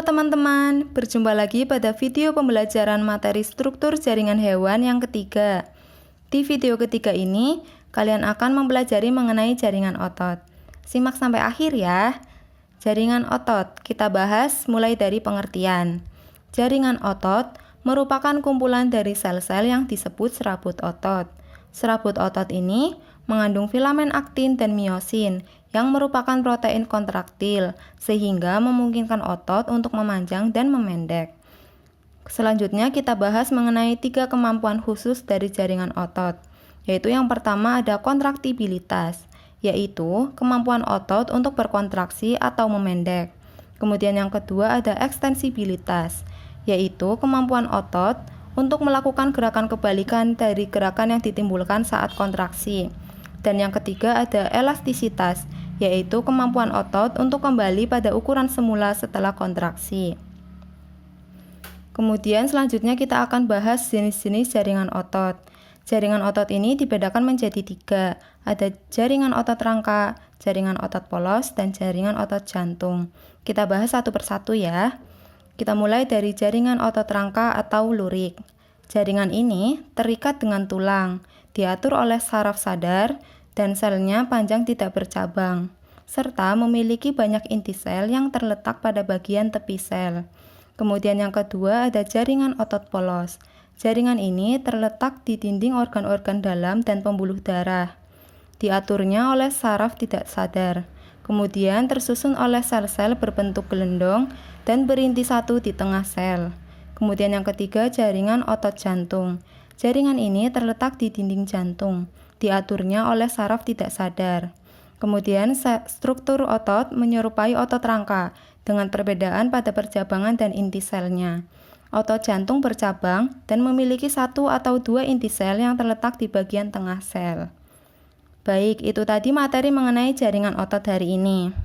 teman-teman, berjumpa lagi pada video pembelajaran materi struktur jaringan hewan yang ketiga. Di video ketiga ini, kalian akan mempelajari mengenai jaringan otot. Simak sampai akhir ya. Jaringan otot, kita bahas mulai dari pengertian. Jaringan otot merupakan kumpulan dari sel-sel yang disebut serabut otot. Serabut otot ini mengandung filamen aktin dan miosin yang merupakan protein kontraktil, sehingga memungkinkan otot untuk memanjang dan memendek. Selanjutnya kita bahas mengenai 3 kemampuan khusus dari jaringan otot, yaitu yang pertama ada kontraktibilitas, yaitu kemampuan otot untuk berkontraksi atau memendek. Kemudian yang kedua ada ekstensibilitas, yaitu kemampuan otot untuk melakukan gerakan kebalikan dari gerakan yang ditimbulkan saat kontraksi. Dan yang ketiga ada elastisitas, yaitu kemampuan otot untuk kembali pada ukuran semula setelah kontraksi. Kemudian selanjutnya kita akan bahas jenis-jenis jaringan otot. Jaringan otot ini dibedakan menjadi 3, ada jaringan otot rangka, jaringan otot polos, dan jaringan otot jantung. Kita bahas satu persatu ya. Kita mulai dari jaringan otot rangka atau lurik. Jaringan ini terikat dengan tulang, diatur oleh saraf sadar, dan selnya panjang tidak bercabang, serta memiliki banyak inti sel yang terletak pada bagian tepi sel. Kemudian yang kedua ada jaringan otot polos. Jaringan ini terletak di dinding organ-organ dalam dan pembuluh darah. Diaturnya oleh saraf tidak sadar. Kemudian tersusun oleh sel-sel berbentuk gelendong dan berinti satu di tengah sel. Kemudian yang ketiga jaringan otot jantung. Jaringan ini terletak di dinding jantung. Diaturnya oleh saraf tidak sadar. Kemudian struktur otot menyerupai otot rangka dengan perbedaan pada percabangan dan inti selnya. Otot jantung bercabang dan memiliki 1 atau 2 inti sel yang terletak di bagian tengah sel. Baik, itu tadi materi mengenai jaringan otot hari ini.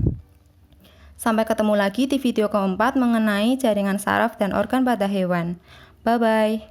Sampai ketemu lagi di video keempat mengenai jaringan saraf dan organ pada hewan. Bye-bye.